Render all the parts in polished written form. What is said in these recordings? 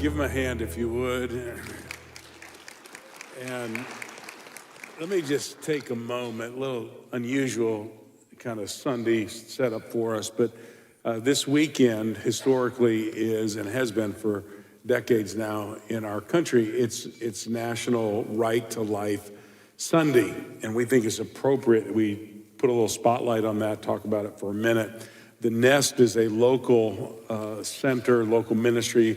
Give them a hand if you would. And let me just take a moment, a little unusual kind of Sunday setup for us, but this weekend historically is and has been for decades now in our country, it's National Right to Life Sunday, and we think it's appropriate that we put a little spotlight on that, talk about it for a minute. The Nest is a local center, local ministry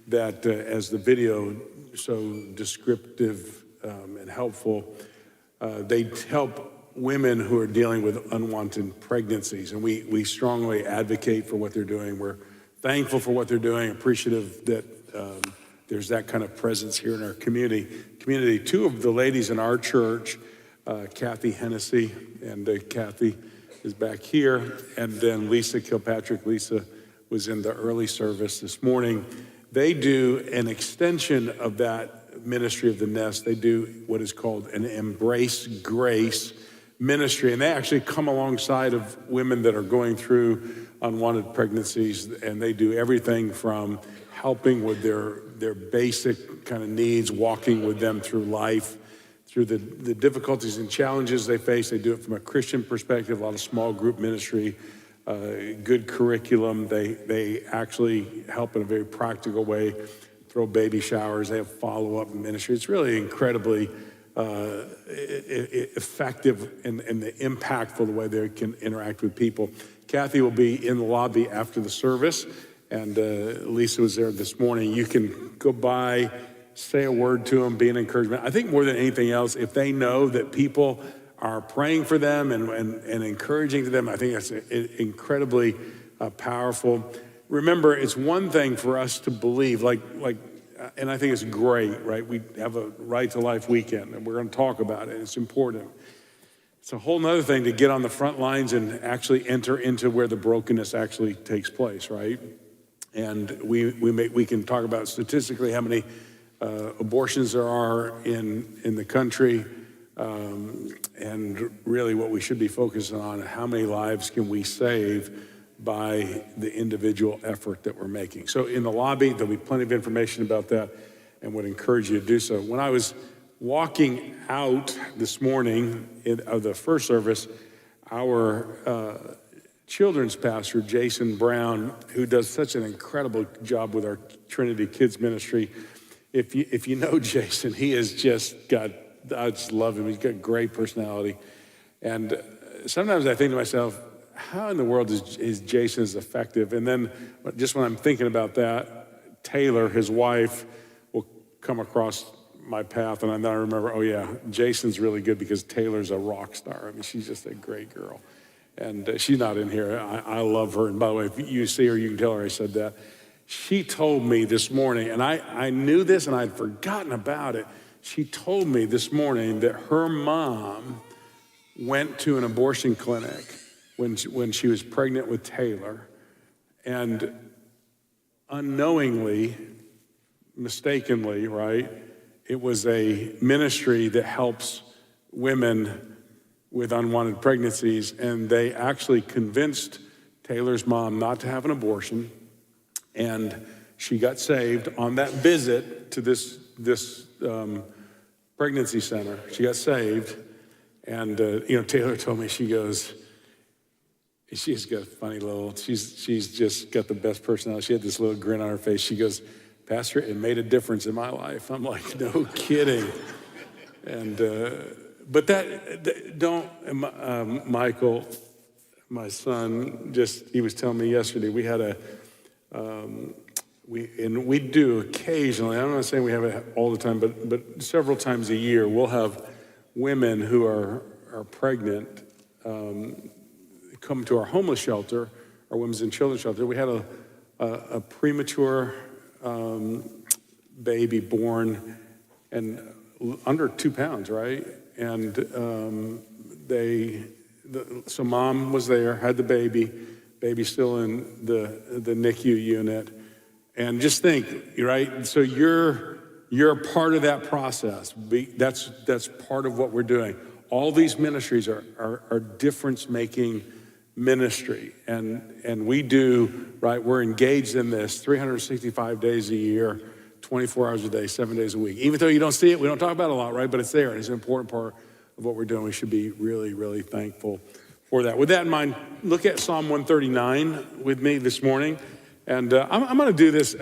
that, as the video so descriptive and helpful, they help women who are dealing with unwanted pregnancies, and we strongly advocate for what they're doing. We're thankful for what they're doing, appreciative that there's that kind of presence here in our community. Two of the ladies in our church, Kathy Hennessy, and Kathy is back here, and then Lisa Kilpatrick. Lisa was in the early service this morning. They do an extension of that ministry of the Nest. They do what is called an Embrace Grace ministry, and they actually come alongside of women that are going through unwanted pregnancies, and they do everything from helping with their basic kind of needs, walking with them through life, through the difficulties and challenges they face. They do it from a Christian perspective, a lot of small group ministry, good curriculum. They actually help in a very practical way, throw baby showers. They have follow-up ministry. It's really incredibly effective and impactful the way they can interact with people. Kathy will be in the lobby after the service, and Lisa was there this morning. You can go by, say a word to them, be an encouragement. I think more than anything else, if they know that people are praying for them and encouraging to them, I think that's incredibly powerful. Remember, it's one thing for us to believe, and I think it's great, right? We have a Right to Life weekend, and we're going to talk about it. It's important. It's a whole nother thing to get on the front lines and actually enter into where the brokenness actually takes place, right? And we can talk about statistically how many abortions there are in the country, and really what we should be focusing on, how many lives can we save by the individual effort that we're making. So in the lobby, there'll be plenty of information about that, and would encourage you to do so. When I was walking out this morning of the first service, our children's pastor, Jason Brown, who does such an incredible job with our Trinity Kids Ministry. If you know Jason, he has just got, I just love him. He's got a great personality. And sometimes I think to myself, how in the world is Jason as effective? And then just when I'm thinking about that, Taylor, his wife, will come across my path, and then I remember, oh yeah, Jason's really good because Taylor's a rock star. I mean, she's just a great girl. And she's not in here. I love her. And by the way, if you see her, you can tell her I said that. She told me this morning, and I knew this and I'd forgotten about it. She told me this morning that her mom went to an abortion clinic when she was pregnant with Taylor, and unknowingly, mistakenly, right, it was a ministry that helps women with unwanted pregnancies, and they actually convinced Taylor's mom not to have an abortion, and she got saved on that visit to this pregnancy center. She got saved, and Taylor told me, she's got a funny little, she's just got the best personality. She had this little grin on her face. She goes, Pastor, it made a difference in my life. I'm like, no kidding. And but Michael, my son, he was telling me yesterday, we had we do occasionally, I'm not saying we have it all the time, but several times a year, we'll have women who are pregnant come to our homeless shelter, our women's and children's shelter. We had a premature baby born and under 2 pounds, right? And so mom was there, had the baby still in the NICU unit. And just think, right? So you're a part of that process. That's part of what we're doing. All these ministries are difference-making ministry, and we do, right, we're engaged in this 365 days a year, 24 hours a day, 7 days a week. Even though you don't see it, we don't talk about it a lot, right? But it's there, and it's an important part of what we're doing. We should be really, really thankful for that. With that in mind, look at Psalm 139 with me this morning. And I'm going to do this.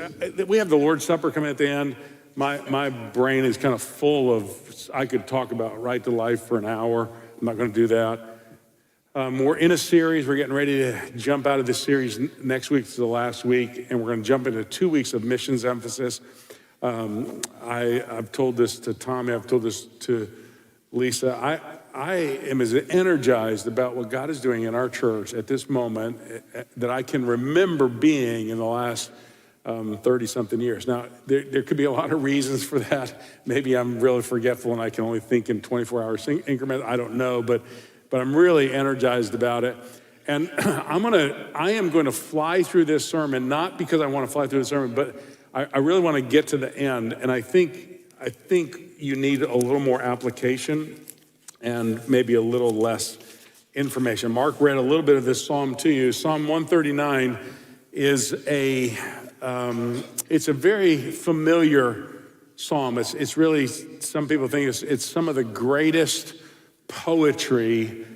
We have the Lord's Supper coming at the end. My brain is kind of full of, I could talk about right to life for an hour. I'm not going to do that. We're in a series. We're getting ready to jump out of this series. Next week's the last week, and we're going to jump into 2 weeks of missions emphasis. I've told this to Tommy. I've told this to Lisa. I am as energized about what God is doing in our church at this moment that I can remember being in the last 30-something years. Now, there could be a lot of reasons for that. Maybe I'm really forgetful and I can only think in 24-hour increments. I don't know, but I'm really energized about it. And I am going to fly through this sermon, not because I want to fly through the sermon, but I really want to get to the end. And I think you need a little more application and maybe a little less information. Mark read a little bit of this psalm to you. Psalm 139 is it's a very familiar psalm. It's really, some people think it's some of the greatest poetry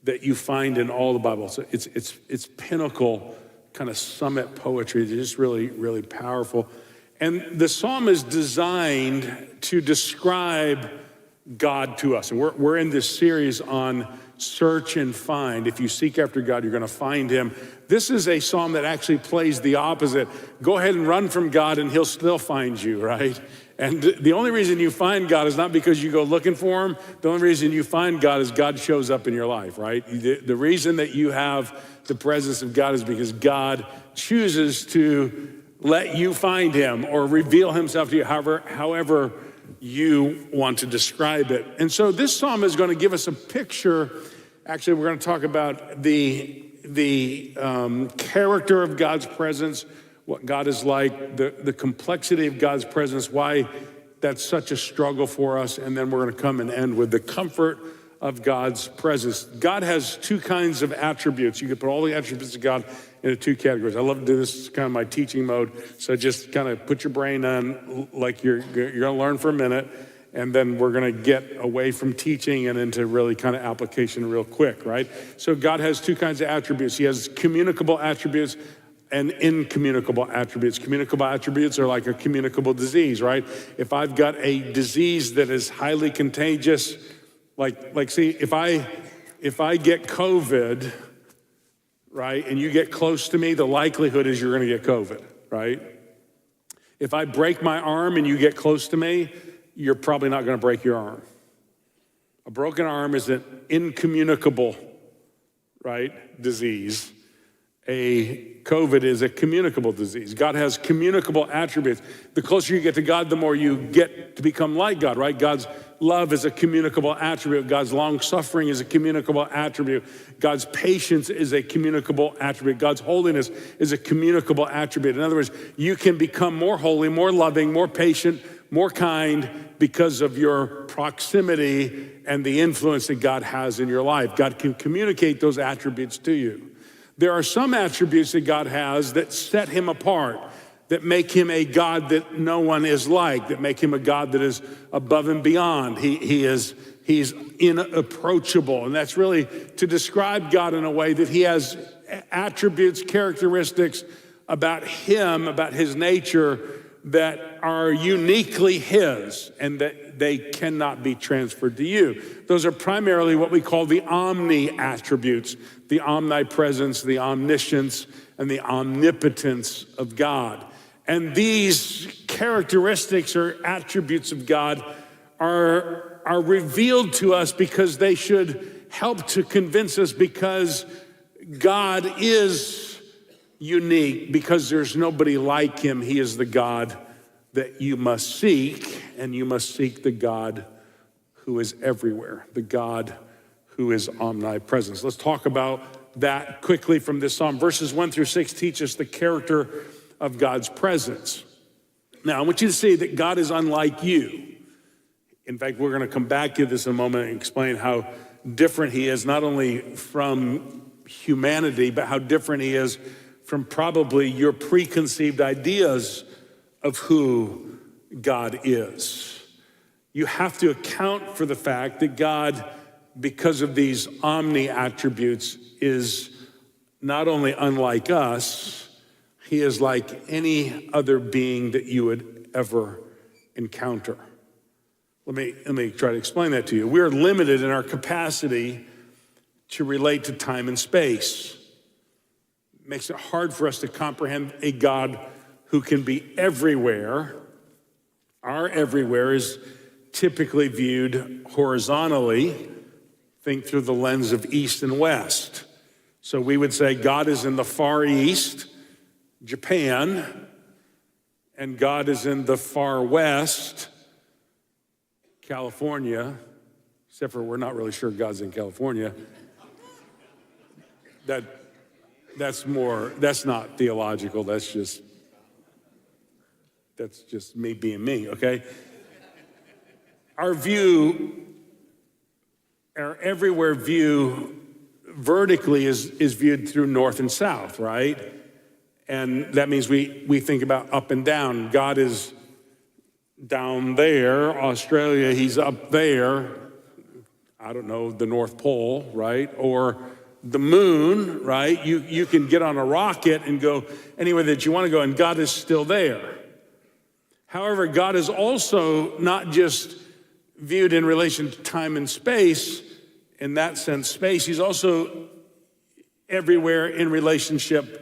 that you find in all the Bible. So it's pinnacle kind of summit poetry. It's just really, really powerful. And the psalm is designed to describe God to us. And we're in this series on search and find. If you seek after God, you're going to find him. This is a psalm that actually plays the opposite. Go ahead and run from God and he'll still find you, right? And the only reason you find God is not because you go looking for him. The only reason you find God is God shows up in your life, right? The reason that you have the presence of God is because God chooses to let you find him or reveal himself to you, however you want to describe it. And so this psalm is going to give us a picture. Actually, we're going to talk about the character of God's presence, what God is like, the complexity of God's presence, why that's such a struggle for us. And then we're going to come and end with the comfort of God's presence. God has two kinds of attributes. You can put all the attributes of God into two categories. I love to do this. It's kind of my teaching mode. So just kind of put your brain on like you're going to learn for a minute, and then we're going to get away from teaching and into really kind of application real quick, right? So God has two kinds of attributes. He has communicable attributes and incommunicable attributes. Communicable attributes are like a communicable disease, right? If I've got a disease that is highly contagious, like see, if I get COVID, right, and you get close to me, the likelihood is you're going to get COVID, right? If I break my arm and you get close to me, you're probably not going to break your arm. A broken arm is an incommunicable, right, disease. A COVID is a communicable disease. God has communicable attributes. The closer you get to God, the more you get to become like God, right? God's love is a communicable attribute. God's long suffering is a communicable attribute. God's patience is a communicable attribute. God's holiness is a communicable attribute. In other words, you can become more holy, more loving, more patient, more kind because of your proximity and the influence that God has in your life. God can communicate those attributes to you. There are some attributes that God has that set him apart, that make him a God that no one is like, that make him a God that is above and beyond. He's inapproachable. And that's really to describe God in a way that he has attributes, characteristics about him, about his nature that are uniquely his and that they cannot be transferred to you. Those are primarily what we call the omni attributes, the omnipresence, the omniscience, and the omnipotence of God. And these characteristics or attributes of God are revealed to us because they should help to convince us, because God is unique, because there's nobody like him. He is the God that you must seek, and you must seek the God who is everywhere, the God who is omnipresent. Let's talk about that quickly from this psalm. Verses 1-6 teach us the character of God's presence. Now, I want you to see that God is unlike you. In fact, we're going to come back to this in a moment and explain how different he is, not only from humanity, but how different he is from probably your preconceived ideas of who God is. You have to account for the fact that God, because of these omni attributes, is not only unlike us, he is like any other being that you would ever encounter. Let me try to explain that to you. We are limited in our capacity to relate to time and space. It makes it hard for us to comprehend a God who can be everywhere. Our everywhere is typically viewed horizontally. Think through the lens of east and west. So we would say God is in the Far East, Japan, and God is in the Far West, California, except for we're not really sure God's in California. That's not theological, that's just me being me, okay? Our everywhere view vertically is viewed through north and south, right? And that means we think about up and down. God is down there, Australia, he's up there, I don't know, the North Pole, right? Or the moon, right? You can get on a rocket and go anywhere that you want to go, and God is still there. However, God is also not just viewed in relation to time and space, in that sense, space. He's also everywhere in relationship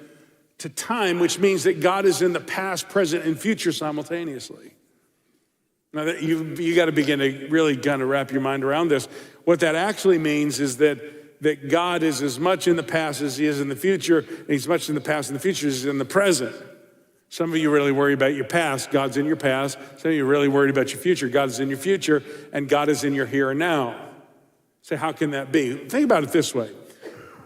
to time, which means that God is in the past, present, and future simultaneously. Now, you got to begin to really kind of wrap your mind around this. What that actually means is that God is as much in the past as he is in the future, and he's as much in the past and the future as he is in the present. Some of you really worry about your past. God's in your past. Some of you are really worried about your future. God is in your future, and God is in your here and now. So how can that be? Think about it this way.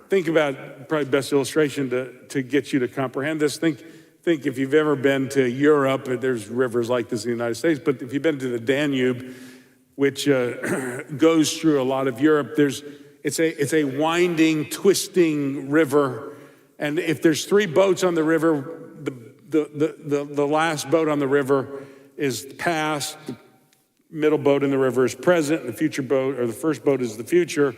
Think about probably best illustration to get you to comprehend this. Think if you've ever been to Europe, there's rivers like this in the United States, but if you've been to the Danube, which goes through a lot of Europe, it's a winding, twisting river. And if there's 3 boats on the river, the last boat on the river is past, the middle boat in the river is present, and the future boat, or the first boat is the future.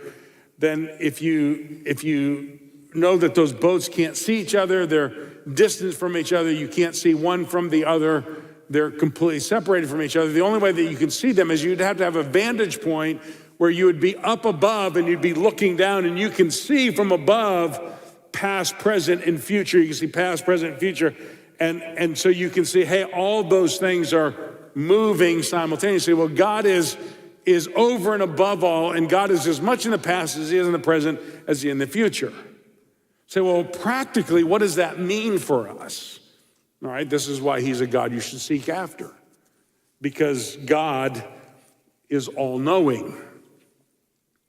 Then if you know that those boats can't see each other, they're distant from each other, you can't see one from the other, they're completely separated from each other. The only way that you can see them is you'd have to have a vantage point where you would be up above and you'd be looking down, and you can see from above past, present, and future. You can see past, present, and future. And so you can see, hey, all those things are moving simultaneously. Well, God is over and above all, and God is as much in the past as he is in the present as he is in the future. So, well, practically, what does that mean for us? All right, this is why he's a God you should seek after. Because God is all-knowing.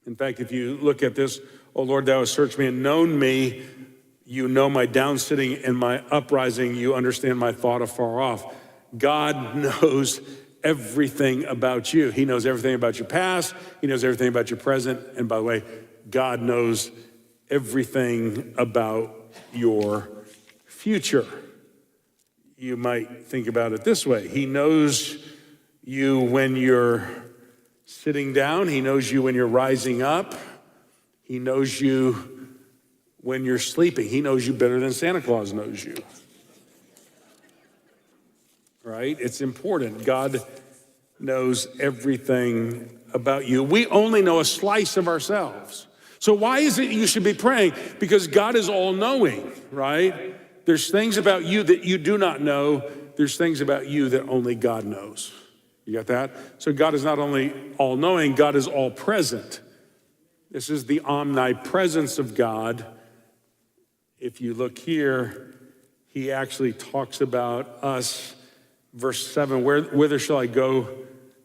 In fact, if you look at this, "O Lord, thou hast searched me and known me. You know my downsitting and my uprising. You understand my thought afar off." God knows everything about you. He knows everything about your past. He knows everything about your present. And by the way, God knows everything about your future. You might think about it this way. He knows you when you're sitting down. He knows you when you're rising up. He knows you when you're sleeping. He knows you better than Santa Claus knows you. Right? It's important. God knows everything about you. We only know a slice of ourselves. So why is it you should be praying? Because God is all-knowing, right? There's things about you that you do not know. There's things about you that only God knows. You got that? So God is not only all-knowing, God is all-present. This is the omnipresence of God. If you look here, he actually talks about us. Verse 7, whither shall I go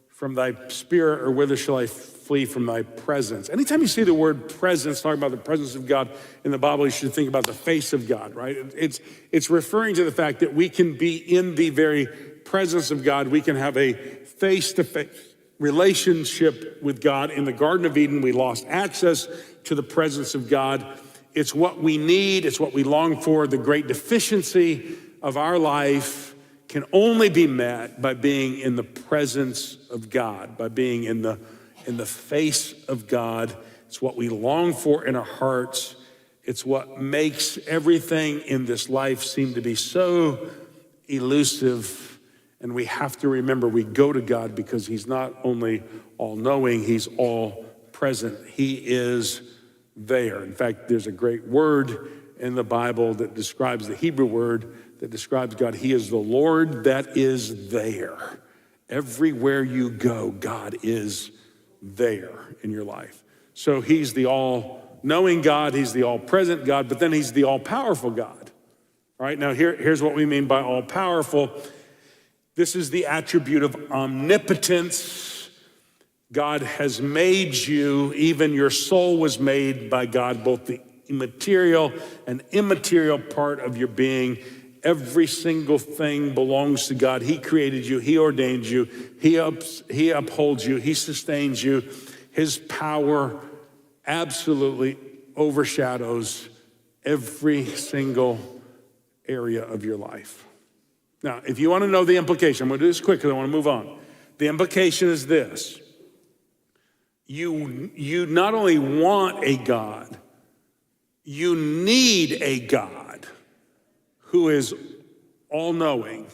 from thy spirit, or whither shall I flee from thy presence? Anytime you see the word presence, talking about the presence of God in the Bible, you should think about the face of God, right? It's referring to the fact that we can be in the very presence of God. We can have a face-to-face relationship with God. In the Garden of Eden, we lost access to the presence of God. It's what we need. It's what we long for. The great deficiency of our life can only be met by being in the presence of God, by being in the face of God. It's what we long for in our hearts. It's what makes everything in this life seem to be so elusive. And we have to remember we go to God because he's not only all-knowing, he's all-present. He is there. In fact, there's a great word in the Bible that describes the Hebrew word that describes God. He is the Lord that is there. Everywhere you go, God is there in your life. So he's the all-knowing God, he's the all-present God, but then he's the all-powerful God. All right, now here's what we mean by all-powerful. This is the attribute of omnipotence. God has made you, even your soul was made by God, both the material and immaterial part of your being. Every single thing belongs to God. He created you, he ordained you, he upholds you, he sustains you. His power absolutely overshadows every single area of your life. Now, if you want to know the implication, I'm going to do this quick because I want to move on. The implication is this. You not only want a God, you need a God who is all-knowing,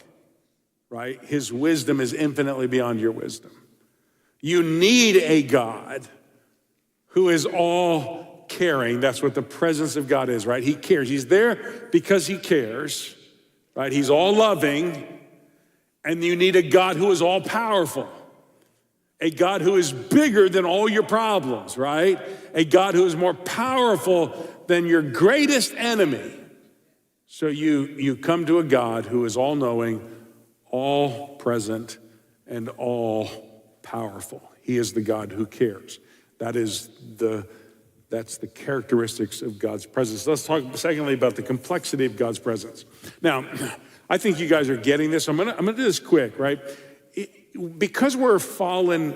right? His wisdom is infinitely beyond your wisdom. You need a God who is all-caring. That's what the presence of God is, right? He cares. He's there because he cares, right? He's all-loving, and you need a God who is all-powerful. A God who is bigger than all your problems, right? A God who is more powerful than your greatest enemy. So you come to a God who is all-knowing, all-present, and all-powerful. He is the God who cares. That's the characteristics of God's presence. Let's talk secondly about the complexity of God's presence. Now, I think you guys are getting this. I'm gonna do this quick, right? Because we're fallen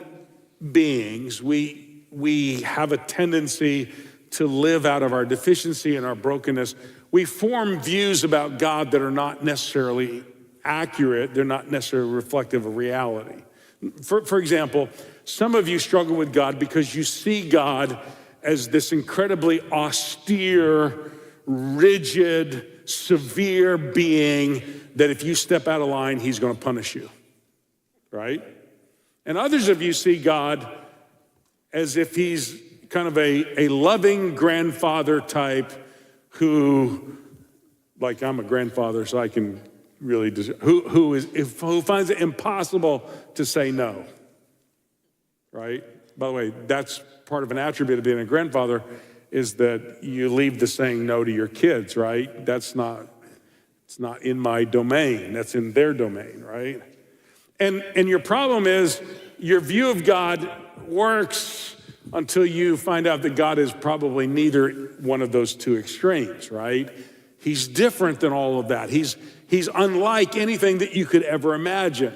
beings, we have a tendency to live out of our deficiency and our brokenness. We form views about God that are not necessarily accurate. They're not necessarily reflective of reality. For example, some of you struggle with God because you see God as this incredibly austere, rigid, severe being that if you step out of line, he's going to punish you, right? And others of you see God as if he's kind of a loving grandfather type who, like I'm a grandfather, so I can really, who finds it impossible to say no, right? By the way, that's part of an attribute of being a grandfather is that you leave the saying no to your kids, right? It's not in my domain, that's in their domain, right? And your problem is your view of God works until you find out that God is probably neither one of those two extremes, right? He's different than all of that. He's unlike anything that you could ever imagine.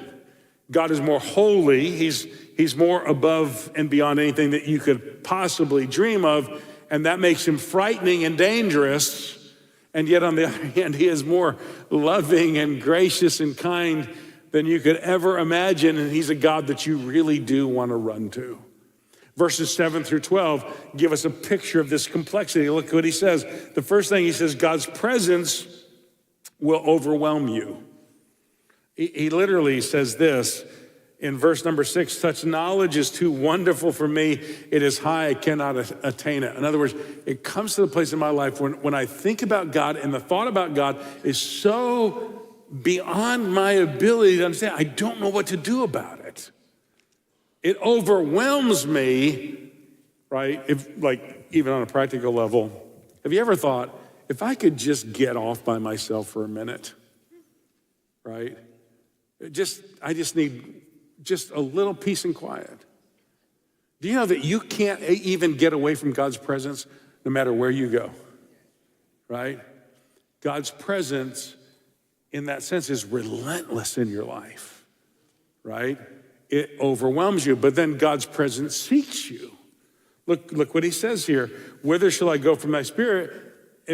God is more holy. He's more above and beyond anything that you could possibly dream of, and that makes him frightening and dangerous. And yet on the other hand, he is more loving and gracious and kind than you could ever imagine, and he's a God that you really do want to run to. Verses 7 through 12 give us a picture of this complexity. Look what he says. The first thing he says, God's presence will overwhelm you. He literally says this in verse number 6, such knowledge is too wonderful for me. It is high, I cannot attain it. In other words, it comes to the place in my life when I think about God and the thought about God is so beyond my ability to understand. I don't know what to do about it. It overwhelms me, right? Even on a practical level. Have you ever thought, if I could just get off by myself for a minute, right? I just need just a little peace and quiet. Do you know that you can't even get away from God's presence no matter where you go, right? God's presence in that sense is relentless in your life, right? It overwhelms you, but then God's presence seeks you. Look what he says here. Whither shall I go from thy spirit?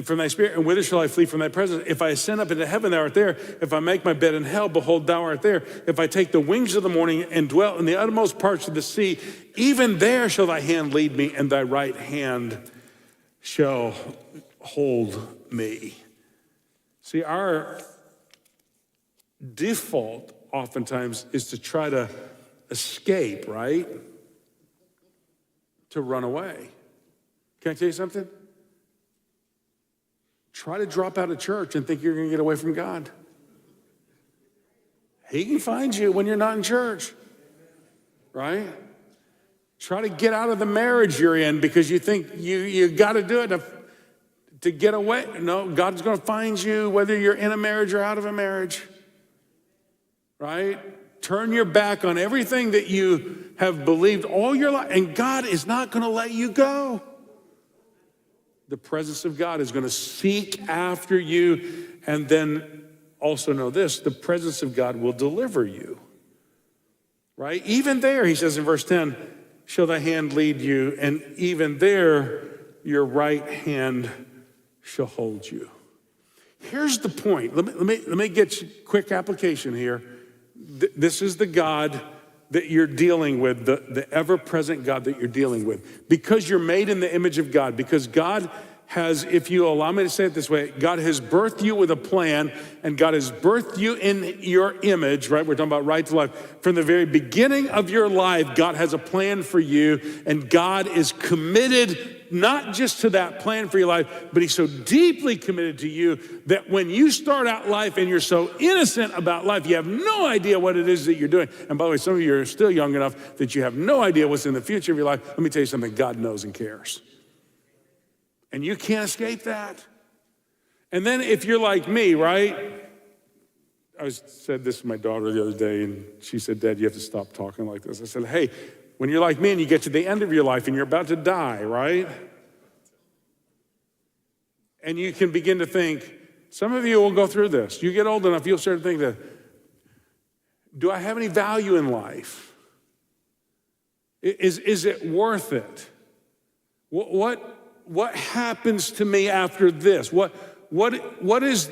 from thy spirit, and whither shall I flee from thy presence? If I ascend up into heaven, thou art there. If I make my bed in hell, behold, thou art there. If I take the wings of the morning and dwell in the uttermost parts of the sea, even there shall thy hand lead me, and thy right hand shall hold me. See, our default oftentimes is to try to escape, right? To run away. Can I tell you something? Try to drop out of church and think you're going to get away from God. He can find you when you're not in church, right? Try to get out of the marriage you're in because you think you got to do it to get away. No, God's going to find you whether you're in a marriage or out of a marriage, right? Turn your back on everything that you have believed all your life, and God is not going to let you go. The presence of God is going to seek after you, and then also know this, the presence of God will deliver you, right? Even there, he says in verse 10, shall thy hand lead you, and even there, your right hand shall hold you. Here's the point. Let me get you quick application here. This is the God that you're dealing with, the ever-present God that you're dealing with. Because you're made in the image of God, because God has, if you allow me to say it this way, God has birthed you with a plan, and God has birthed you in your image, right? We're talking about right to life. From the very beginning of your life, God has a plan for you, and God is committed not just to that plan for your life, but he's so deeply committed to you that when you start out life and you're so innocent about life, you have no idea what it is that you're doing. And by the way, some of you are still young enough that you have no idea what's in the future of your life. Let me tell you something, God knows and cares. And you can't escape that. And then if you're like me, right? I said this to my daughter the other day, and she said, Dad, you have to stop talking like this. I said, hey, when you're like me and you get to the end of your life and you're about to die, right? And you can begin to think, some of you will go through this. You get old enough, you'll start to think that, do I have any value in life? Is it worth it? What happens to me after this? What is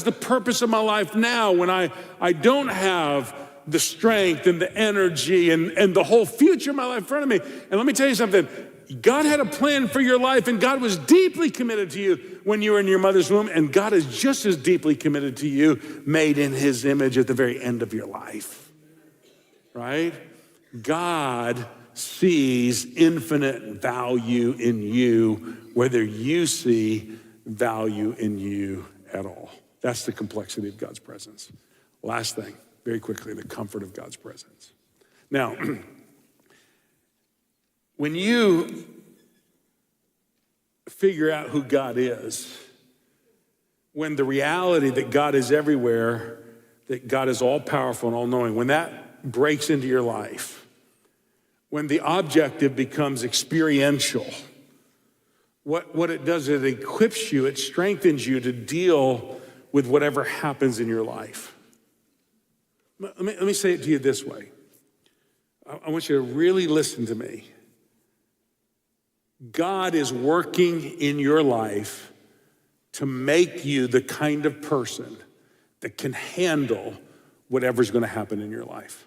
the purpose of my life now when I don't have the strength and the energy and the whole future of my life in front of me? And let me tell you something. God had a plan for your life, and God was deeply committed to you when you were in your mother's womb, and God is just as deeply committed to you, made in his image at the very end of your life, right? God sees infinite value in you, whether you see value in you at all. That's the complexity of God's presence. Last thing, very quickly, the comfort of God's presence. Now, when you figure out who God is, when the reality that God is everywhere, that God is all-powerful and all-knowing, when that breaks into your life, when the objective becomes experiential, what it does is it equips you, it strengthens you to deal with whatever happens in your life. Let me say it to you this way. I want you to really listen to me. God is working in your life to make you the kind of person that can handle whatever's going to happen in your life.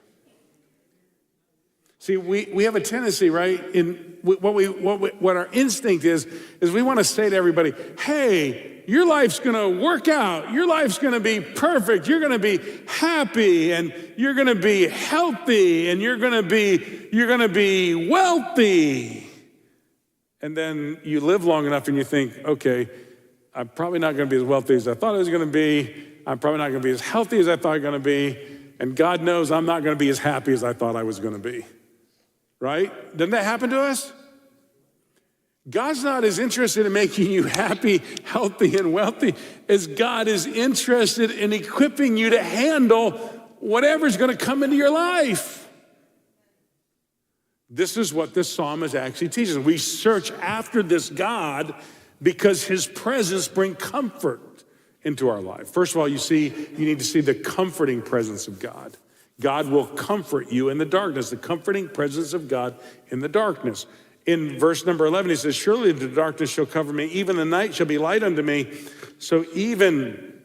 See, we have a tendency, right? In what our instinct is we want to say to everybody, hey, your life's going to work out. Your life's going to be perfect. You're going to be happy, and you're going to be healthy, and you're going to be wealthy. And then you live long enough and you think, okay, I'm probably not going to be as wealthy as I thought I was going to be. I'm probably not going to be as healthy as I thought I was going to be. And God knows I'm not going to be as happy as I thought I was going to be. Right? Doesn't that happen to us? God's not as interested in making you happy, healthy, and wealthy as God is interested in equipping you to handle whatever's going to come into your life. This is what this psalmist actually teaches. We search after this God because his presence brings comfort into our life. First of all, you need to see the comforting presence of God. God will comfort you in the darkness, the comforting presence of God in the darkness. In verse number 11, he says, surely the darkness shall cover me, even the night shall be light unto me. So even,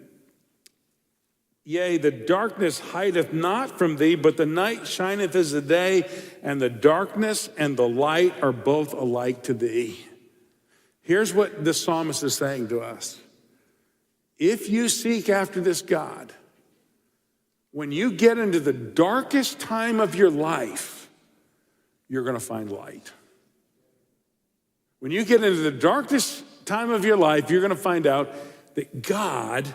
yea, the darkness hideth not from thee, but the night shineth as the day, and the darkness and the light are both alike to thee. Here's what the psalmist is saying to us. If you seek after this God, when you get into the darkest time of your life, you're going to find light. When you get into the darkest time of your life, you're going to find out that God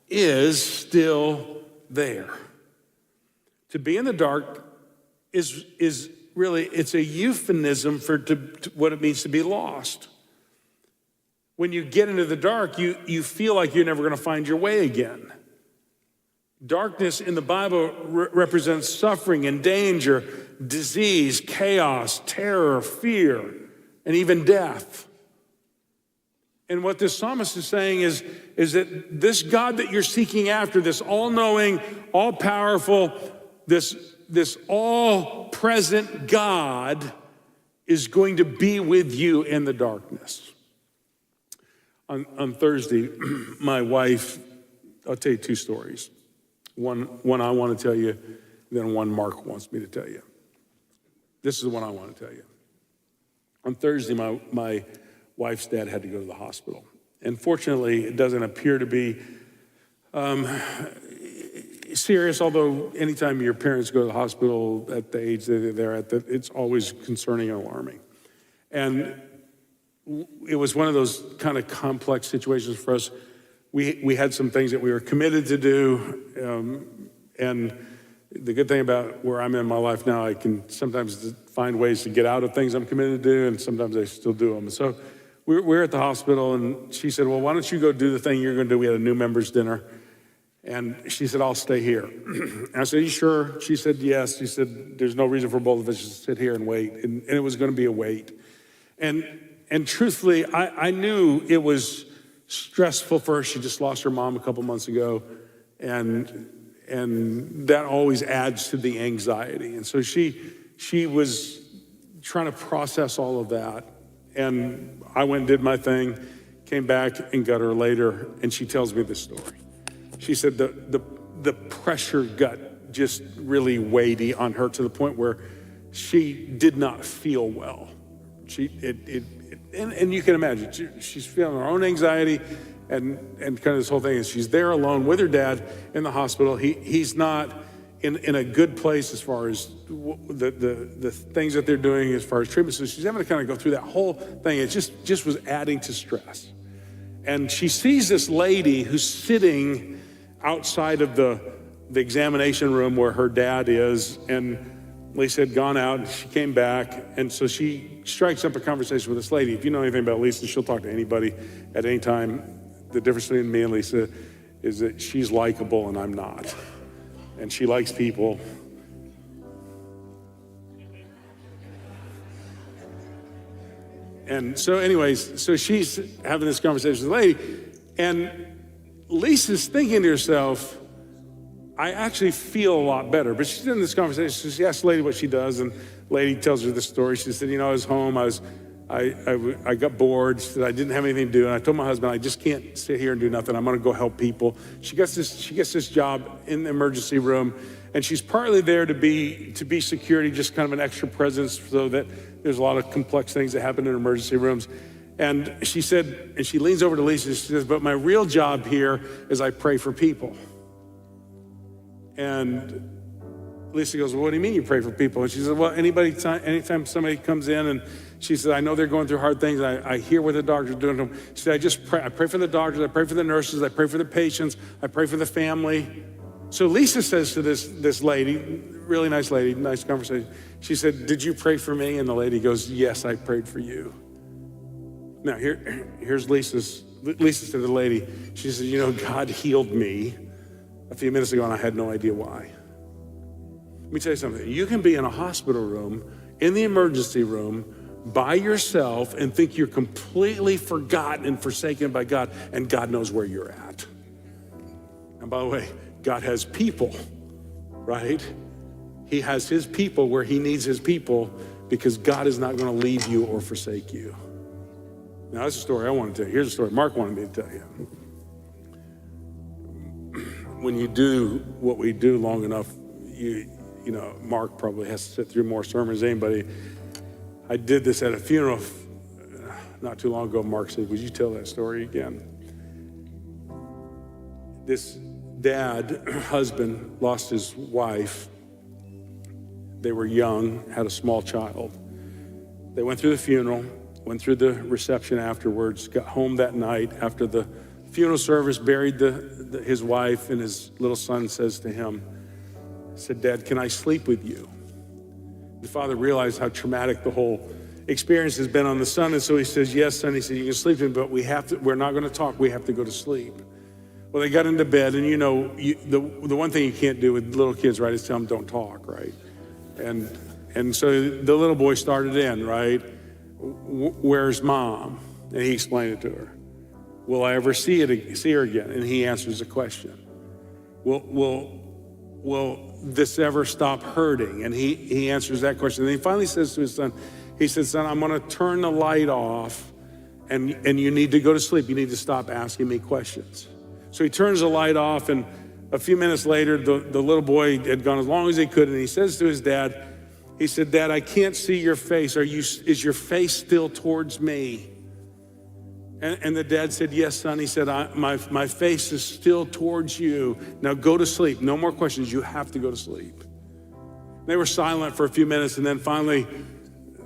is still there. To be in the dark is really, it's a euphemism for what it means to be lost. When you get into the dark, you feel like you're never going to find your way again. Darkness in the Bible represents suffering and danger, disease, chaos, terror, fear, and even death. And what this psalmist is saying is that this God that you're seeking after, this all-knowing, all-powerful, this all-present God is going to be with you in the darkness. On Thursday, my wife, I'll tell you two stories. One I want to tell you, then one Mark wants me to tell you. This is the one I want to tell you. On Thursday, my wife's dad had to go to the hospital. And fortunately, it doesn't appear to be serious, although anytime your parents go to the hospital at the age that they're at, it's always concerning and alarming. And it was one of those kind of complex situations for us. We had some things that we were committed to do, and the good thing about where I'm in my life now, I can sometimes find ways to get out of things I'm committed to do, and sometimes I still do them. And so we're at the hospital, and she said, well, why don't you go do the thing you're going to do? We had a new members dinner, and she said, I'll stay here. And I said, are you sure? She said, yes. She said, there's no reason for both of us to sit here and wait, and it was going to be a wait. And truthfully, I knew it was stressful for her. She just lost her mom a couple months ago, and that always adds to the anxiety. And so she was trying to process all of that. And I went and did my thing, came back and got her later, and she tells me this story. She said the pressure got just really weighty on her to the point where she did not feel well. And you can imagine, she's feeling her own anxiety and kind of this whole thing. Is she's there alone with her dad in the hospital. He's not in a good place as far as the things that they're doing as far as treatment. So she's having to kind of go through that whole thing. It just was adding to stress. And she sees this lady who's sitting outside of the examination room where her dad is, and Lisa had gone out, and she came back, and so she strikes up a conversation with this lady. If you know anything about Lisa, she'll talk to anybody at any time. The difference between me and Lisa is that she's likable and I'm not. And she likes people. And so anyways, so she's having this conversation with the lady, and Lisa's thinking to herself, I actually feel a lot better. But she's in this conversation, so she asks the lady what she does, and the lady tells her this story. She said, I was home, I got bored. She said, I didn't have anything to do, and I told my husband, I just can't sit here and do nothing. I'm gonna go help people. She gets this job in the emergency room, and she's partly there to be security, just kind of an extra presence, so that there's a lot of complex things that happen in emergency rooms. And she said, and she leans over to Lisa, she says, but my real job here is I pray for people. And Lisa goes, well, what do you mean you pray for people? And she said, well, anytime somebody comes in, and she said, I know they're going through hard things. I hear what the doctor's doing to them. She said, I just pray. I pray for the doctors. I pray for the nurses. I pray for the patients. I pray for the family. So Lisa says to this lady, really nice lady, nice conversation. She said, did you pray for me? And the lady goes, yes, I prayed for you. Now here's Lisa said to the lady, she said, God healed me a few minutes ago, and I had no idea why. Let me tell you something. You can be in a hospital room, in the emergency room, by yourself, and think you're completely forgotten and forsaken by God, and God knows where you're at. And by the way, God has people, right? He has his people where he needs his people because God is not going to leave you or forsake you. Now, that's a story I want to tell you. Here's a story Mark wanted me to tell you. When you do what we do long enough, you know, Mark probably has to sit through more sermons than anybody. I did this at a funeral not too long ago. Mark said, would you tell that story again? This dad, husband, lost his wife. They were young, had a small child. They went through the funeral, went through the reception afterwards, got home that night after the funeral service, buried his wife, and his little son says to him, said, Dad, can I sleep with you? The father realized how traumatic the whole experience has been on the son, and so he says, yes, son. He said, you can sleep with me, but we're not going to talk. We have to go to sleep. Well, they got into bed, and you know, the one thing you can't do with little kids, right, is tell them don't talk, right? And so the little boy started in, right? Where's mom? And he explained it to her. Will I ever see her again? And he answers the question. Will this ever stop hurting? And he answers that question. And he finally says to his son, he says, son, I'm going to turn the light off, and you need to go to sleep. You need to stop asking me questions. So he turns the light off, and a few minutes later, the little boy had gone as long as he could, and he says to his dad, he said, Dad, I can't see your face. Is your face still towards me? And the dad said, yes, son. He said, my face is still towards you. Now go to sleep. No more questions. You have to go to sleep. They were silent for a few minutes, and then finally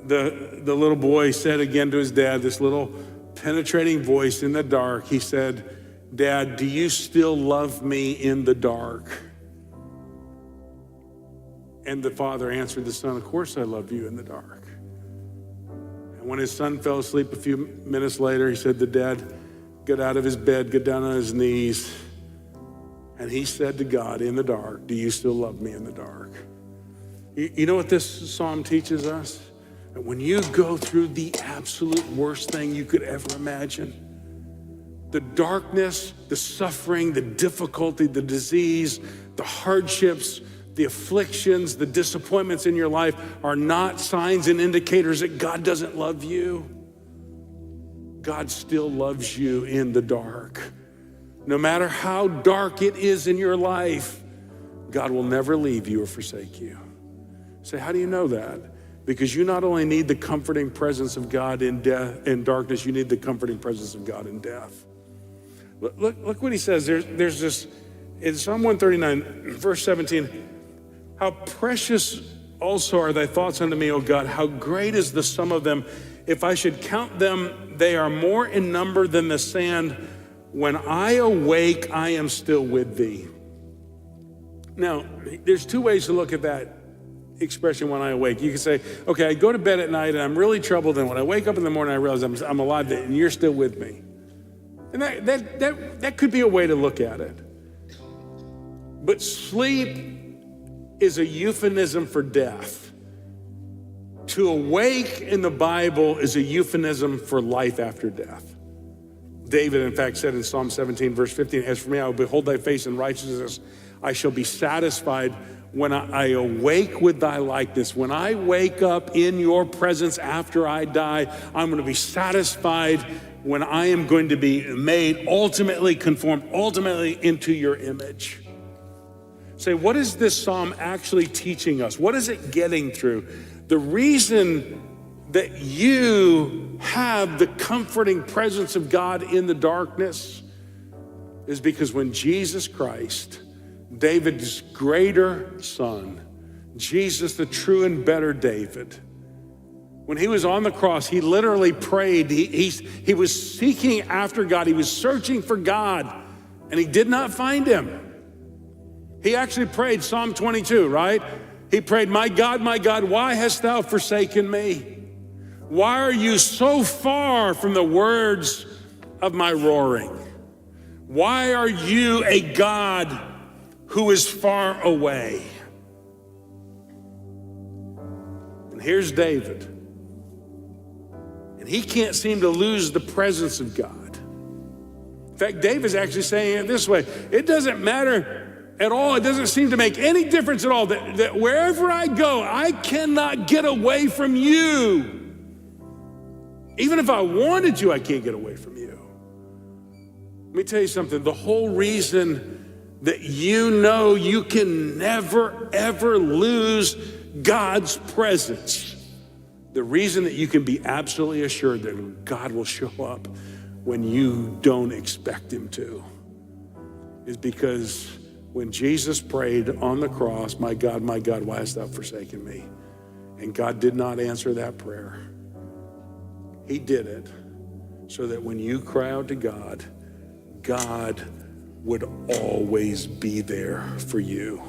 the little boy said again to his dad, this little penetrating voice in the dark, he said, Dad, do you still love me in the dark? And the father answered the son, of course I love you in the dark. And when his son fell asleep a few minutes later, he said to Dad, get out of his bed, get down on his knees. And he said to God in the dark, do you still love me in the dark? You know what this psalm teaches us? That when you go through the absolute worst thing you could ever imagine, the darkness, the suffering, the difficulty, the disease, the hardships, the afflictions, the disappointments in your life are not signs and indicators that God doesn't love you. God still loves you in the dark. No matter how dark it is in your life, God will never leave you or forsake you. Say, how do you know that? Because you not only need the comforting presence of God in darkness, you need the comforting presence of God in death. Look what he says. There's this, in Psalm 139, verse 17, how precious also are thy thoughts unto me, O God. How great is the sum of them. If I should count them, they are more in number than the sand. When I awake, I am still with thee. Now, there's two ways to look at that expression, when I awake. You can say, okay, I go to bed at night and I'm really troubled, and when I wake up in the morning, I realize I'm alive and you're still with me. And that could be a way to look at it. But sleep is a euphemism for death. To awake in the Bible is a euphemism for life after death. David, in fact, said in Psalm 17, verse 15, as for me, I will behold thy face in righteousness. I shall be satisfied when I awake with thy likeness. When I wake up in your presence after I die, I'm going to be satisfied when I am going to be made ultimately conformed, ultimately into your image. Say, what is this psalm actually teaching us? What is it getting through? The reason that you have the comforting presence of God in the darkness is because when Jesus Christ, David's greater son, Jesus, the true and better David, when he was on the cross, he literally prayed. He was seeking after God. He was searching for God, and he did not find him. He actually prayed Psalm 22, right? He prayed, my God, why hast thou forsaken me? Why are you so far from the words of my roaring? Why are you a God who is far away? And here's David. And he can't seem to lose the presence of God. In fact, David's actually saying it this way. It doesn't matter at all. It doesn't seem to make any difference at all. That wherever I go, I cannot get away from you. Even if I wanted to, I can't get away from you. Let me tell you something. The whole reason that you know you can never, ever lose God's presence, the reason that you can be absolutely assured that God will show up when you don't expect him to, is because when Jesus prayed on the cross, my God, why hast thou forsaken me? And God did not answer that prayer. He did it so that when you cry out to God, God would always be there for you.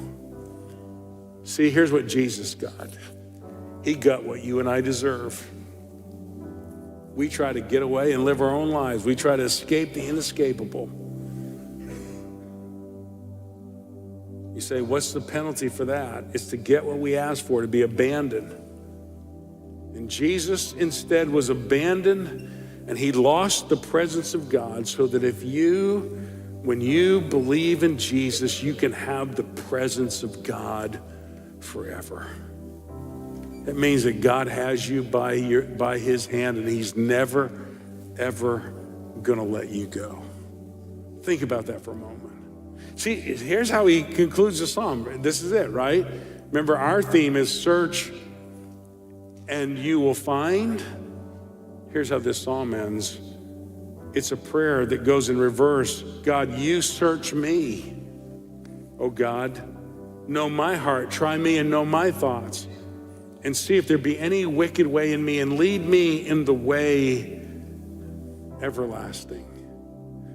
See, here's what Jesus got. He got what you and I deserve. We try to get away and live our own lives. We try to escape the inescapable. You say, what's the penalty for that? It's to get what we ask for, to be abandoned. And Jesus instead was abandoned, and he lost the presence of God so that when you believe in Jesus, you can have the presence of God forever. It means that God has you by his hand, and he's never, ever gonna let you go. Think about that for a moment. See, here's how he concludes the psalm. This is it, right? Remember, our theme is search and you will find. Here's how this psalm ends. It's a prayer that goes in reverse. God, you search me. Oh God, know my heart, try me and know my thoughts, and see if there be any wicked way in me, and lead me in the way everlasting.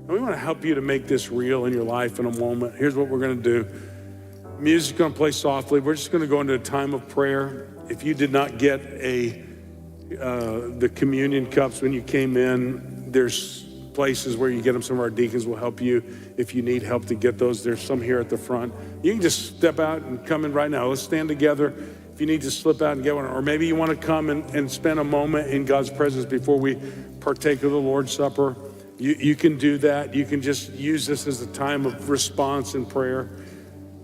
And we want to help you to make this real in your life in a moment. Here's what we're going to do. Music's going to play softly. We're just going to go into a time of prayer. If you did not get the communion cups when you came in, there's places where you get them. Some of our deacons will help you if you need help to get those. There's some here at the front. You can just step out and come in right now. Let's stand together. If you need to slip out and get one, or maybe you want to come and spend a moment in God's presence before we partake of the Lord's Supper, you can do that. You can just use this as a time of response and prayer.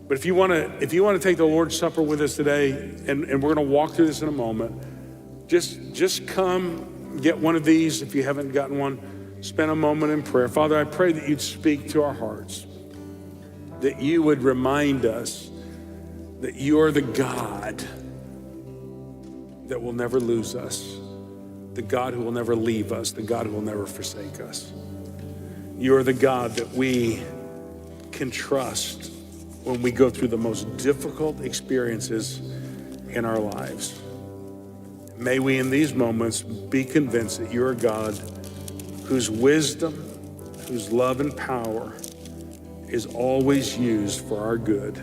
But if you want to take the Lord's Supper with us today, and we're going to walk through this in a moment, just come get one of these if you haven't gotten one. Spend a moment in prayer. Father, I pray that you'd speak to our hearts, that you would remind us that you are the God that will never lose us, the God who will never leave us, the God who will never forsake us. You are the God that we can trust when we go through the most difficult experiences in our lives. May we in these moments be convinced that you're a God whose wisdom, whose love and power is always used for our good.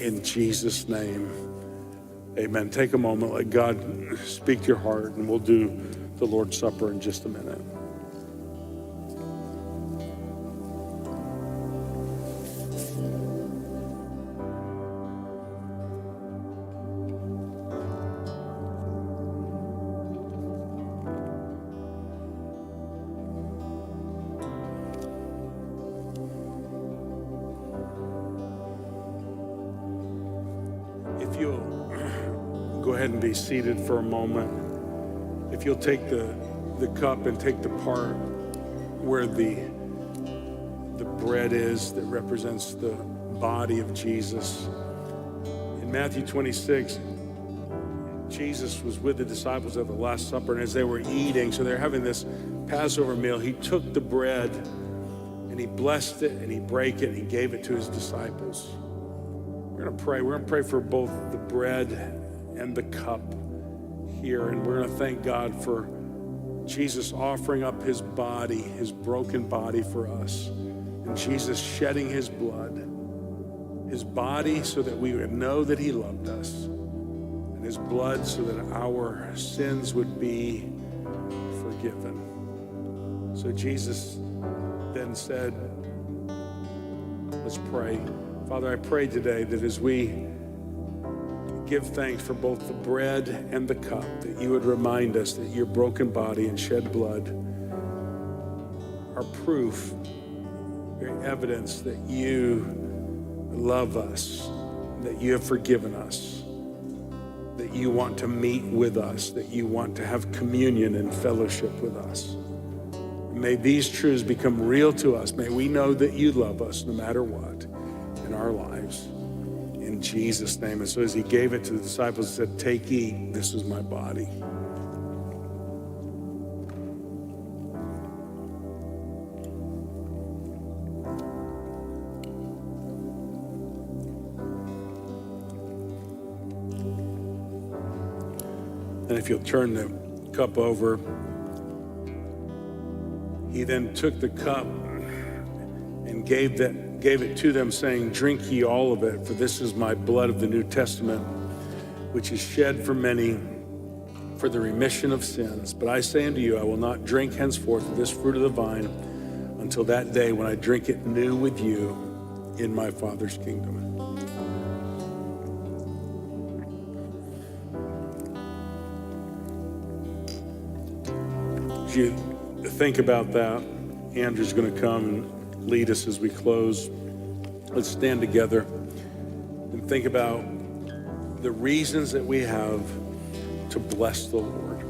In Jesus' name, amen. Take a moment, let God speak to your heart, and we'll do the Lord's Supper in just a minute. If you'll go ahead and be seated for a moment. If you'll take the cup and take the part where the bread is that represents the body of Jesus. In Matthew 26, Jesus was with the disciples at the Last Supper, and as they were eating, so they're having this Passover meal, he took the bread and he blessed it and he broke it and he gave it to his disciples. We're going to pray. We're going to pray for both the bread and the cup here. And we're going to thank God for Jesus offering up his body, his broken body for us. And Jesus shedding his blood, his body so that we would know that he loved us, and his blood so that our sins would be forgiven. So Jesus then said, let's pray. Father, I pray today that as we give thanks for both the bread and the cup, that you would remind us that your broken body and shed blood are proof, very evidence that you love us, that you have forgiven us, that you want to meet with us, that you want to have communion and fellowship with us. May these truths become real to us. May we know that you love us no matter what in our lives. In Jesus' name. And so as he gave it to the disciples, he said, take, eat, this is my body. And if you'll turn the cup over, he then took the cup and gave it to them, saying, drink ye all of it, for this is my blood of the New Testament, which is shed for many for the remission of sins. But I say unto you, I will not drink henceforth of this fruit of the vine until that day when I drink it new with you in my Father's kingdom. As you think about that, Andrew's going to come and lead us as we close. Let's stand together and think about the reasons that we have to bless the Lord.